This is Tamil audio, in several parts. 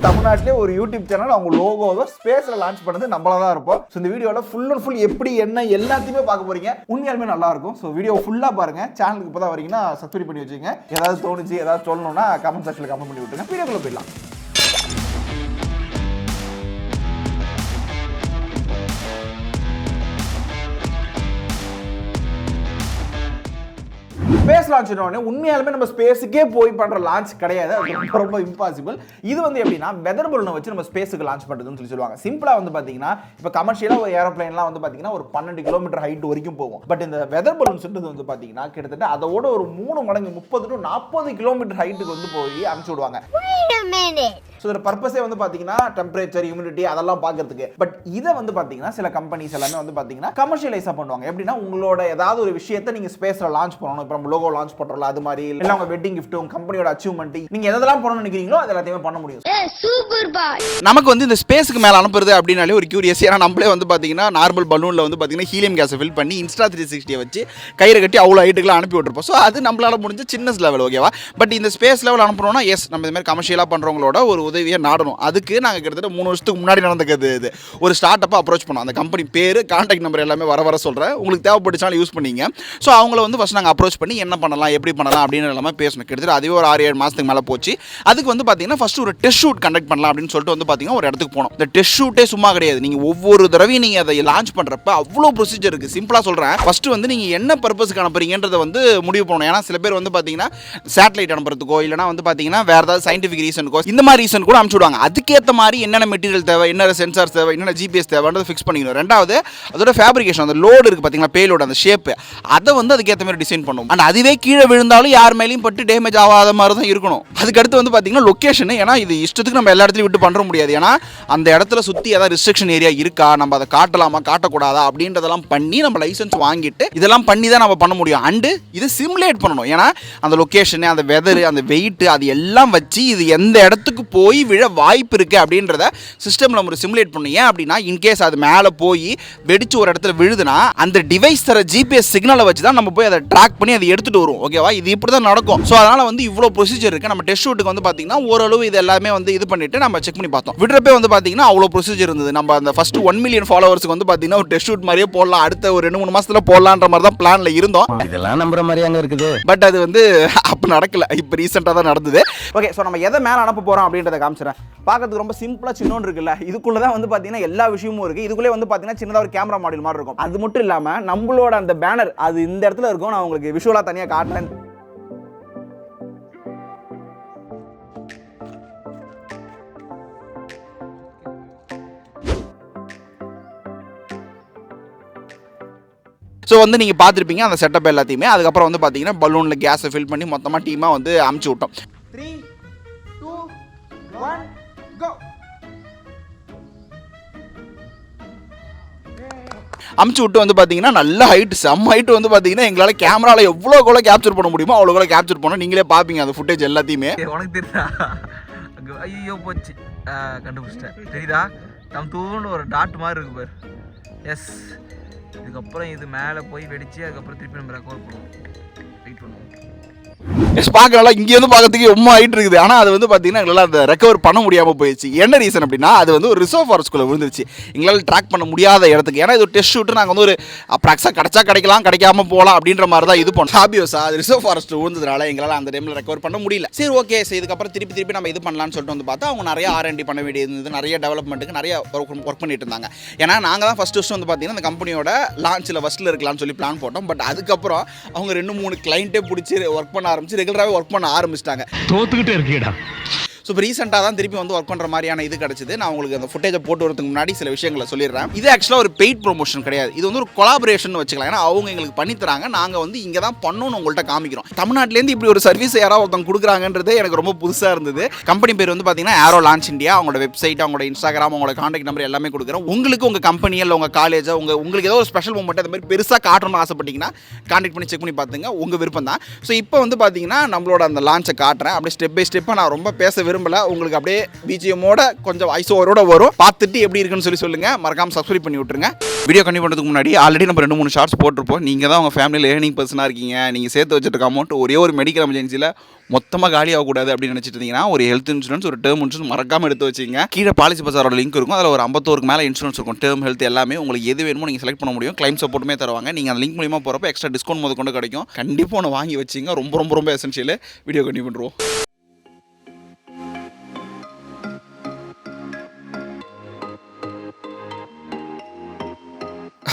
தமிழ்நாட்டிலே ஒரு யூடியூப் சேனல் அவங்க லோகோவை ஸ்பேஸ்ல லான்ச் பண்ணது நம்மளா தான் இருப்போம். ஸோ இந்த வீடியோல ஃபுல் அண்ட் ஃபுல் எப்படி என்ன எல்லாத்தையுமே பார்க்க போறீங்க. உண்மையாலுமே நல்லா இருக்கும். ஸோ வீடியோ ஃபுல்லா பாருங்க. சேனலுக்கு இப்பதான் வரீங்கன்னா சப்ஸ்கிரைப் பண்ணி வச்சுங்க. ஏதாவது தோணுச்சு ஏதாவது சொல்லணும்னா கமெண்ட் செக்ஷன்ல கமெண்ட் பண்ணி விட்டுருங்க. வீடியோக்குள்ள போயிடலாம். ஸ்பேஸ் லான்ச் உண்மையாலுமே நம்ம ஸ்பேஸுக்கே போய் பண்ற லான்ச் கிடையாது. அது ரொம்ப இம்பாசிபிள். இது வந்து எப்படின்னா வெதர் பலூனை வச்சு நம்ம ஸ்பேஸுக்கு லான்ச் பண்றதுன்னு சொல்லுவாங்க. சிம்பிளா வந்து பாத்தீங்கன்னா இப்ப கமர்ஷியலா ஒரு ஏரோப்ளேன்லாம் வந்து பாத்தீங்கன்னா ஒரு 12 கிலோமீட்டர் ஹைட் வரைக்கும் போகும். பட் இந்த வெதர் பலூன் சொல்றது வந்து பாத்தீங்கன்னா கிட்டத்தட்ட அதோட ஒரு 3 மடங்கு 30 to 40 கிலோமீட்டர் ஹைட்டுக்கு வந்து போய் அனுப்பிச்சு விடுவாங்க. ஸோ இதோட பர்பஸே வந்து பார்த்தீங்கன்னா டெம்பரேச்சர் ஹியூமிடிட்டி அதெல்லாம் பார்க்கறதுக்கு. பட் இதை வந்து பார்த்தீங்கன்னா சில கம்பெனிஸ் எல்லாமே வந்து பார்த்தீங்கன்னா கமர்ஷியலைஸாக பண்ணுவாங்க. எப்படின்னா உங்களோட ஏதாவது ஒரு விஷயத்தை நீங்கள் ஸ்பேஸில் லான்ச் பண்ணணும். இப்போ நம்ம லோகோ லான்ச் பண்ணுறோம்ல அது மாதிரி இல்லை உங்கள் வெட்டிங் கிஃப்ட் உங்கள் கம்பெனியோட அச்சீவ்மெண்ட் நீங்கள் எதெல்லாம் பண்ணணும்னு நினைக்கிறீங்களோ அது எல்லாத்தையுமே பண்ண முடியும். நமக்கு வந்து இந்த ஸ்பேஸுக்கு மேலே அனுப்புறது அப்படின்னாலே ஒரு கியூரியஸ். ஏன்னா நம்மளே வந்து பார்த்தீங்கன்னா நார்மல் பலூனில் வந்து பார்த்தீங்கன்னா ஹீலியம் கேஸை ஃபில் பண்ணி இன்ஸ்டா 360 வச்சு கயிறை கட்டி அவ்வளோ ஹைட்டுக்குலாம் அனுப்பி விட்டுருப்போம். ஸோ அது நம்மளால முடிஞ்ச சின்ன லெவல் ஓகேவா. பட் இந்த ஸ்பேஸ் லெவல் அனுப்புறோம்னா எஸ் நம்ம இந்த மாதிரி கமர்ஷியலாக பண்ணுறவங்களோட ஒரு உதவியை நாடணும். அதுக்கு நாங்கள் கிட்டத்தட்ட 3 வருஷத்துக்கு முன்னாடி நடந்தது. இது ஒரு ஸ்டார்ட் அப்பை அப்ரோச் பண்ணோம். அந்த கம்பெனி பேர் கான்டாக்ட் நம்பர் எல்லாமே வர சொல்கிறேன். உங்களுக்கு தேவைப்பட்டுச்சாலும் யூஸ் பண்ணிங்க. ஸோ அவங்கள வந்து ஃபஸ்ட் நாங்கள் அப்ரோச் பண்ணி என்ன பண்ணலாம் எப்படி பண்ணலாம் அப்படின்னு எல்லாமே பேசணும். கிட்டத்தட்ட அதுவே ஒரு 6-7 மாதத்துக்கு மேலே போச்சு. அதுக்கு வந்து பார்த்தீங்கன்னா ஃபஸ்ட்டு ஒரு டெஸ்ட் ஷூட் கண்டக்ட் பண்ணலாம் அப்படின்னு சொல்லிட்டு வந்து பார்த்தீங்கன்னா ஒரு இடத்துக்கு போனோம். இந்த டெஸ்ட் ஷூட்டே சும்மா கிடையாது. நீங்கள் ஒவ்வொரு தடவையும் நீங்கள் அதை லான்ச் பண்ணுறப்ப அவ்வளோ ப்ரொசீஜர் இருக்குது. சிம்பிளாக சொல்கிறேன். ஃபஸ்ட்டு வந்து நீங்கள் என்ன பர்பஸ்க்கு அனுப்புறீங்கன்றதை வந்து முடிவு பண்ணணும். ஏன்னா சில பேர் வந்து பார்த்தீங்கன்னா சேட்டலைட் அனுப்புறதுக்கோ இல்லைனா வந்து பார்த்தீங்கன்னா வேறு ஏதாவது சயின்டிஃபிக் ரீசனுக்கோ இந்த மாதிரி ரீசன் கூட அனுப்பிச்சு விடுவாங்க. அதுக்கேற்ற மாதிரி என்னென்ன மெட்டீரியல் தேவை என்ன சென்சார் தேவை என்னென்ன ஜிபிஎஸ் தேவைன்றதை ஃபிக்ஸ் பண்ணிக்கணும். ரெண்டாவது அதோட ஃபேப்ரிகேஷன் அந்த லோடு இருக்குது பார்த்தீங்களா பேலோட அந்த ஷேப்பு அதை வந்து அதுக்கேற்ற மாதிரி டிசைன் பண்ணும். அண்ட் அதுவே கீழே விழுந்தாலும் யார் மேலேயும் பட்டு டேமேஜ் ஆகாத மாதிரி தான் இருக்கணும். அதுக்கடுத்து வந்து பார்த்தீங்கன்னா லொக்கேஷன். ஏன்னா இது இஷ்டத்துக்கு நம்ம எல்லா இடத்துலையும் விட்டு பண்ணுற முடியாது. ஏன்னா அந்த இடத்துல சுற்றி ஏதாவது ரெஸ்ட்ரிக்ஷன் ஏரியா இருக்கா நம்ம அதை காட்டலாமா காட்டக்கூடாதா அப்படின்றதெல்லாம் பண்ணி நம்ம லைசன்ஸ் வாங்கிட்டு இதெல்லாம் பண்ணி தான் நம்ம பண்ண முடியும். அண்டு இது சிமுலேட் பண்ணணும். ஏன்னா அந்த லொக்கேஷனு அந்த வெதரு அந்த வெயிட் அது எல்லாம் வச்சு இது எந்த இடத்துக்கு போய் விழ வாய்ப்பு இருக்குது அப்படின்றத சிஸ்டமில் நம்ம சிமுலேட் பண்ணணும். ஏன் அப்படின்னா இன்கேஸ் அது மேலே போய் வெடிச்சு ஒரு இடத்துல விழுதுன்னா அந்த டிவைஸ் தர ஜிபிஎஸ் சிக்னலை வச்சு தான் நம்ம போய் அதை ட்ராக் பண்ணி அதை எடுத்துகிட்டு வரும். ஓகேவா. இது இப்படி தான் நடக்கும். ஸோ அதனால் வந்து இவ்வளோ ப்ரொசீஜர் இருக்குது. நம்ம டெஸ்ட் ஷூட்டுக்கு வந்து பார்த்தீங்கன்னா ஓரளவு இது எல்லாமே வந்து இது பண்ணிட்டு நம்ம செக் பண்ணி பார்த்தோம். விடுறப்பே வந்து பார்த்தீங்கன்னா அவ்வளோ ப்ரொசீஜர் இருந்தது. நம்ம அந்த ஃபர்ஸ்ட் 1 மில்லியன் ஃபாலோவர்ஸ்க்கு வந்து பார்த்தீங்கன்னா ஒரு டெஸ்ட் ஷூட் மாதிரியே போடலாம். அடுத்த ஒரு 2-3 மாதத்தில் போடலான்ற மாதிரி தான் பிளானில் இருந்தோம். இதெல்லாம் நம்புற மாதிரி அங்கே இருக்குது. பட் அது வந்து அப்போ நடக்கல. இப்போ ரீசெண்டாக தான் நடந்தது. ஓகே. ஸோ நம்ம எதை மேலே அனுப்ப போகிறோம் அப்படின்றத காமிச்சிடறேன். பார்க்கறதுக்கு ரொம்ப சிம்பிளாக சின்னோன்னு இருக்குல்ல. இதுக்குள்ள தான் வந்து பார்த்தீங்கன்னா எல்லா விஷயமும் இருக்குது. இதுக்குள்ளே வந்து பார்த்தீங்கன்னா சின்னதாக ஒரு கேமரா மாடியூல் மாதிரி இருக்கும். அது மட்டும் இல்லாமல் நம்மளோட அந்த பேனர் அது இந்த இடத்துல இருக்கும். நான் உங்களுக்கு விஷுவலாக தனியாக காட்டுறேன். ஸோ வந்து நீங்கள் பார்த்துருப்பீங்க அந்த செட்டப் எல்லாத்தையுமே. அதுக்கப்புறம் வந்து பார்த்தீங்கன்னா பலூனில் கேஸை ஃபில் பண்ணி மொத்தமாக டீமாக வந்து அமுச்சு விட்டோம். 3, 2, 1 go. அமுச்சு விட்டு வந்து பார்த்தீங்கன்னா நல்ல ஹைட் செம்ம ஹைட் வந்து பார்த்தீங்கன்னா எங்களால் கேமராவில் எவ்வளோ கூட கேப்சர் பண்ண முடியுமோ அவ்வளோ கூட கேப்சர் பண்ணோம். நீங்களே பார்ப்பீங்க அந்த ஃபுட்டேஜ் எல்லாத்தையுமே. உனக்கு தெரியுதா? ஐயோ போச்சு கண்டுபிடிச்சிட்டேன். தெரியுதா? நம்ம தூண்டு ஒரு டாட் மாதிரி இருக்கு பாரு. எஸ். இதுக்கப்புறம் இது மேலே போய் வெடிச்சு அதுக்கப்புறம் திருப்பி நம்ம ரெக்கவர் பண்ணுவோம். வெயிட் பண்ணுவோம். எஸ் பார்க்கலாம் இங்கேருந்து பார்க்கறதுக்கு ரொம்ப ஹைட் இருக்குது. ஆனால் அது வந்து பார்த்தீங்கன்னா எங்களால் அந்த ரெக்கவர் பண்ண முடியாமல் போயிடுச்சு. என்ன ரீசன் அப்படின்னா அது வந்து ஒரு ரிசர்வ் ஃபாரஸ்ட்குள்ளே விழுந்துருச்சு. எங்களால் ட்ராக் பண்ண முடியாத இடத்துக்கு. ஏன்னா இது ஒரு டெஸ்ட் ஷூட்டு நாங்கள் வந்து ஒரு அப்ராக்ஸாக கிடச்சா கிடைக்கலாம் கிடைக்காம போகலாம் அப்படின்ற மாதிரி தான் இது பண்ணோம். ஆபியோஸா அது ரிசர்வ் ஃபாரஸ்ட் விழுந்ததுனால எங்களால் அந்த டைமில் ரெக்கவர் பண்ண முடியல. சரி ஓகே. சரி இதுக்கப்புறம் திருப்பி நம்ம இது பண்ணலாம்னு சொல்லிட்டு வந்து பார்த்தா அவங்க நிறைய R&D பண்ண வேண்டியது இருந்தது. நிறைய டெவலப்மெண்ட்டுக்கு நிறைய ஒர்க் பண்ணிட்டு இருந்தாங்க. ஏன்னா நாங்கள் தான் ஃபஸ்ட்டு வந்து பார்த்தீங்கன்னா அந்த கம்பெனியோட லான்ச்சில் ஃபஸ்ட்டில் இருக்கலாம்னு சொல்லி பிளான் போட்டோம். பட் அதுக்கப்புறம் அவங்க 2-3 கிளைண்ட்டே பிடிச்சி ஒர்க் பண்ண ஆரம்பிச்சு ரெகுலராகவே ஒர்க் பண்ண ஆரம்பிச்சிட்டாங்க. தோத்துக்கிட்டே இருக்கீடா. ஸோ இப்போ ரீசெண்டாக தான் திருப்பி வந்து ஒர்க் பண்ணுற மாதிரியான இது கிடச்சிது. நான் உங்களுக்கு அந்த ஃபுட்டேஜை போட்டு வரதுக்கு முன்னாடி சில விஷயங்களை சொல்லிடுறேன். இது ஆக்சுவலாக ஒரு பெய்ட் ப்ரொமோஷன் கிடையாது. இது வந்து ஒரு கொலாபரேஷன் வச்சுக்கலாம். ஏன்னா அவங்க எங்களுக்கு பண்ணித்தராங்க. நாங்கள் வந்து இங்கே தான் பண்ணணும்னு உங்கள்கிட்ட காமிக்கிறோம். தமிழ்நாட்டிலேருந்து இப்படி ஒரு சர்வீஸ் யாராவது ஒருத்தவங்க கொடுக்குறாங்கன்றது எனக்கு ரொம்ப புதுசாக இருந்தது. கம்பெனி பேர் வந்து பார்த்தீங்கன்னா ஏரோ லான்ச் இந்தியா. அவங்களோட வெப்சைட் அவங்களோட இன்ஸ்டாகிராம் அவங்களோட கான்டாக்ட் நம்பர் எல்லாமே கொடுக்குறோம். உங்களுக்கு உங்கள் கம்பெனி இல்லை உங்கள் காலேஜ் உங்களுக்கு ஏதோ ஒரு ஸ்பெஷல் மூமெண்ட் அந்த மாதிரி பெருசாக காட்டணும்னு ஆசைப்பட்டீங்கன்னா கான்டாக்ட் பண்ணி செக் பண்ணி பார்த்துங்க. உங்கள் விருப்பம் தான். ஸோ இப்போ வந்து பார்த்தீங்கன்னா நம்மளோட அந்த லான்ச்சை காட்டுறேன். அப்படியே ஸ்டெப் பை ஸ்டெப்பாக நான் ரொம்ப பேச விரும்பல. உங்களுக்கு அப்படியே பிஜிஎம்மோட கொஞ்சம் வாய்ஸ் ஓவரோட வரும். பார்த்துட்டு எப்படி இருக்குன்னு சொல்லுங்க. மறக்காம சப்ஸ்கிரைப் பண்ணி விட்டுருங்க. வீடியோ கண்டினியூ பண்ணுறதுக்கு முன்னாடி ஆல்ரெடி நம்ம 2-3 ஷார்ட்ஸ் போட்டிருப்போம். நீங்கள் தான் உங்கள் ஃபேமிலியில் ஏர்னிங் பர்சனாக இருக்கீங்க, நீங்கள் சேர்த்து வச்சுருக்க அமௌண்ட் ஒரே ஒரு மெடிக்கல் எமர்ஜென்சியில் மொத்தமாக காலி ஆகக்கூடாது அப்படின்னு நினச்சிட்டு இருந்தீங்கன்னா ஒரு ஹெல்த் இன்சூரன்ஸ், ஒரு டேர்ம் இன்சூரன்ஸ் மறக்காமல் எடுத்து வச்சிங்க. கீழே பாலிசி பசாரோட லிங்க் இருக்கும். அதில் ஒரு 51க்கு மேலே இன்சூரன்ஸ் இருக்கும். டேர்ம், ஹெல்த் எல்லாமே உங்களுக்கு எது வேணுமோ நீங்கள் செலக்ட் பண்ண முடியும். கிளைம் சப்போர்ட்டுமே தருவாங்க. நீங்கள் அந்த லிங்க் மூலியமாக போகிறப்ப எக்ஸ்ட்ரா டிஸ்கவுண்ட் முதல் கொண்டு கிடைக்கும். கண்டிப்பாக ஒன்று வாங்கி வச்சிங்க. ரொம்ப ரொம்ப ரொம்ப எசென்ஷியல். வீடியோ கண்டினியூ பண்ணுறோம்.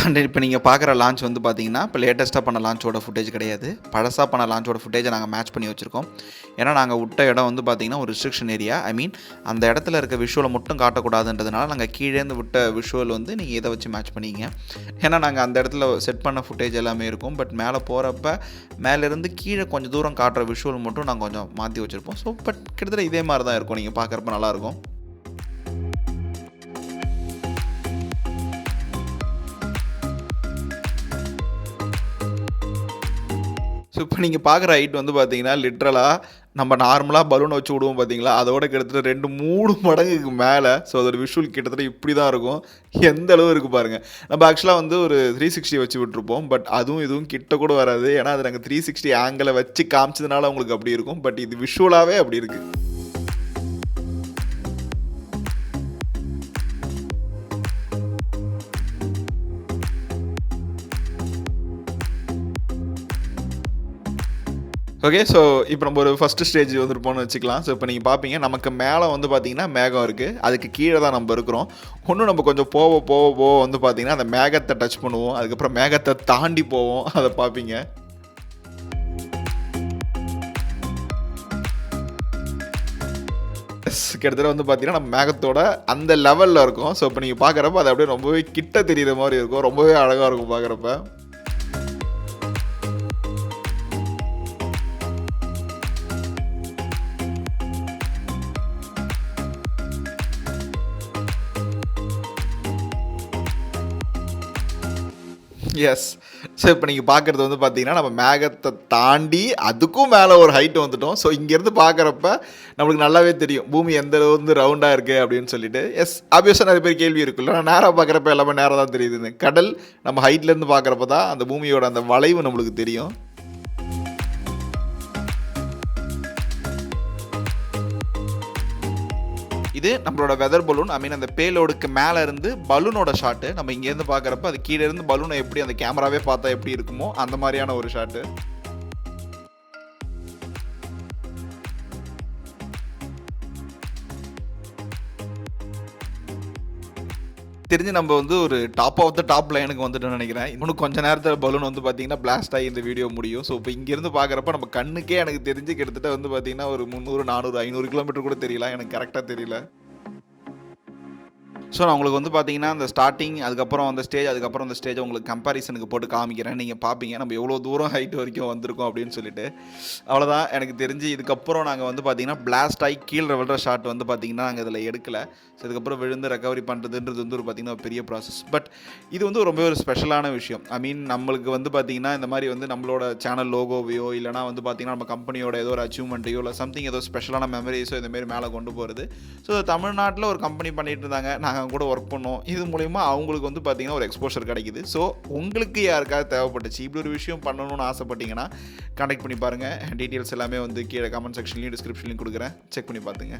அண்ட் இப்போ நீங்கள் பார்க்குற லான்ச் வந்து பார்த்தீங்கன்னா இப்போ லேட்டஸ்ட்டாக பண்ண லான்ச்சோட ஃபுட்டேஜ் கிடையாது. பழசாக பண்ண லான்ச்சோட ஃபுட்டேஜை நாங்கள் மேட்ச் பண்ணி வச்சுருக்கோம். ஏன்னா நாங்கள் விட்ட இடம் வந்து பார்த்திங்கன்னா ஒரு ரிஸ்ட்ரிக்ஷன் ஏரியா. ஐ மீன் அந்த இடத்துல இருக்க விஷுவலை மட்டும் காட்டக்கூடாதுன்றதுனால நாங்கள் கீழேருந்து விட்ட விஷுவல் வந்து நீங்கள் இதை வச்சு மேட்ச் பண்ணிங்க. ஏன்னா நாங்கள் அந்த இடத்துல செட் பண்ண ஃபுட்டேஜ் எல்லாமே இருக்கும். பட் மேலே போகிறப்ப மேலேருந்து கீழே கொஞ்சம் தூரம் காட்டுற விஷுவல் மட்டும் நாங்கள் கொஞ்சம் மாற்றி வச்சுருப்போம். ஸோ பட் கிட்டத்தட்ட இதே மாதிரி தான் இருக்கும். நீங்கள் பார்க்குறப்ப நல்லாயிருக்கும். ஸோ இப்போ நீங்கள் பார்க்குற ஹைட் வந்து பார்த்தீங்கன்னா லிட்ரலாக நம்ம நார்மலாக பலூனை வச்சு விடுவோம் பார்த்தீங்களா, அதோட கிட்டத்தட்ட 2-3 மடங்குக்கு மேலே. ஸோ அதோட விஷுவல் கிட்டத்தட்ட இப்படி தான் இருக்கும். எந்த அளவு இருக்குது பாருங்கள். நம்ம ஆக்சுவலாக வந்து ஒரு 360 வச்சு விட்டுருப்போம். பட் அதுவும் இதுவும் கிட்ட கூட வராது. ஏன்னா அது நாங்கள் 360 ஆங்கிளை வச்சு காமிச்சதுனால உங்களுக்கு அப்படி இருக்கும். பட் இது விஷுவலாகவே அப்படி இருக்குது. ஓகே, ஸோ இப்போ நம்ம ஒரு ஃபஸ்ட்டு ஸ்டேஜ் வந்துருப்போம்னு வச்சுக்கலாம். ஸோ இப்போ நீங்கள் பார்ப்பீங்க நமக்கு மேலே வந்து பார்த்திங்கன்னா மேகம் இருக்குது. அதுக்கு கீழே தான் நம்ம இருக்கிறோம். இன்னும் நம்ம கொஞ்சம் போக வந்து பார்த்திங்கன்னா அந்த மேகத்தை டச் பண்ணுவோம். அதுக்கப்புறம் மேகத்தை தாண்டி போவோம். அதை பார்ப்பீங்க. கிட்டத்தட்ட வந்து பார்த்தீங்கன்னா நம்ம மேகத்தோட அந்த லெவலில் இருக்கும். ஸோ இப்போ நீங்கள் பார்க்குறப்ப அது அப்படியே ரொம்பவே கிட்ட தெரியுற மாதிரி இருக்கும். ரொம்பவே அழகாக இருக்கும் பார்க்குறப்ப. எஸ். ஸோ இப்போ நீங்கள் பார்க்குறது வந்து பார்த்தீங்கன்னா நம்ம மேகத்தை தாண்டி அதுக்கும் மேலே ஒரு ஹைட் வந்துட்டோம். ஸோ இங்கேருந்து பார்க்குறப்ப நம்மளுக்கு நல்லாவே தெரியும் பூமி எந்த அளவு வந்து ரவுண்டாக இருக்குது அப்படின்னு சொல்லிட்டு. எஸ், ஆப்வியஸாக நிறைய பேர் கேள்வி இருக்குல்ல, நான் நேராக பார்க்குறப்ப எல்லாமே நேராக தான் தெரியுதுன்னு. கடல் நம்ம ஹைட்லேருந்து பார்க்குறப்ப தான் அந்த பூமியோட அந்த வளைவு நம்மளுக்கு தெரியும். இது நம்மளோட வெதர் பலூன். ஐ மீன் அந்த பேலோடுக்கு மேலே இருந்து பலூனோட ஷாட்டு. நம்ம இங்கேருந்து பார்க்குறப்ப அது கீழே இருந்து பலூனை எப்படி அந்த கேமராவே பார்த்தா எப்படி இருக்குமோ அந்த மாதிரியான ஒரு ஷாட்டு. தெரிஞ்சு நம்ம வந்து ஒரு டாப் ஆஃப் த டாப் லைனுக்கு வந்துட்டோம்னு நினைக்கிறேன். இன்னும் கொஞ்சம் நேரத்தில் பலூன் வந்து பார்த்தீங்கன்னா பிளாஸ்ட் ஆகி இந்த வீடியோ முடியும். ஸோ இப்போ இங்கேருந்து பார்க்குறப்ப நம்ம கண்ணுக்கே எனக்கு தெரிஞ்சு கிட்டத்தட்ட வந்து பார்த்தீங்கன்னா ஒரு 300, 400, 500 கிலோமீட்டர் கூட தெரியல. எனக்கு கரெக்டாக தெரியல. ஸோ நான் உங்களுக்கு வந்து பார்த்தீங்கன்னா அந்த ஸ்டார்டிங், அதுக்கப்புறம் அந்த ஸ்டேஜ், அதுக்கப்புறம் அந்த ஸ்டேஜை உங்களுக்கு கம்பேரிசனுக்கு போட்டு காமிக்கிறேன். நீங்கள் பார்ப்பீங்க நம்ம எவ்வளோ தூரம் ஹைட் வரைக்கும் வந்திருக்கோம் அப்படின்னு சொல்லிட்டு. அவ்வளோதான். எனக்கு தெரிஞ்சு இதுக்கப்புறம் நாங்கள் வந்து பார்த்தீங்கன்னா பிளாஸ்ட் ஆகி கீழே விழுற ஷாட் வந்து பார்த்தீங்கன்னா நாங்கள் இதில் எடுக்கலை. ஸோ இதுக்கப்புறம் விழுந்து ரெக்கவரி பண்ணுறதுன்றது வந்து ஒரு பார்த்தீங்கன்னா பெரிய ப்ராசஸ். பட் இது வந்து ரொம்ப ஒரு ஸ்பெஷலான விஷயம். ஐ மீன் நம்மளுக்கு வந்து பார்த்தீங்கன்னா இந்த மாதிரி வந்து நம்மளோட சேனல் லோகோவையோ இல்லைனா வந்து பார்த்தீங்கன்னா நம்ம கம்பெனியோட ஏதோ ஒரு அச்சீவ்மெண்ட்டையோ இல்லை சம்திங் ஏதோ ஸ்பெஷலான மெமரிஸோ இந்தமாரி மேலே கொண்டு போகிறது. ஸோ தமிழ்நாட்டில் ஒரு கம்பெனி பண்ணிட்டு இருந்தாங்க, நாங்கள் கூட ஒர்க் பண்ணோம். இது மூலமா அவங்களுக்கு வந்து பார்த்தீங்கன்னா ஒரு எக்ஸ்போஷர் கிடைக்குது. ஸோ உங்களுக்கு யாருக்காவது தேவைப்பட்டுச்சு இப்படி ஒரு விஷயம் பண்ணணும்னு ஆசைப்பட்டீங்கன்னா கான்டாக்ட் பண்ணி பாருங்கள். டீட்டெயில்ஸ் எல்லாமே வந்து கீழே கமெண்ட் செக்ஷன்லையும் டிஸ்கிரிப்ஷன்லையும் கொடுக்குறேன். செக் பண்ணி பார்த்துங்க.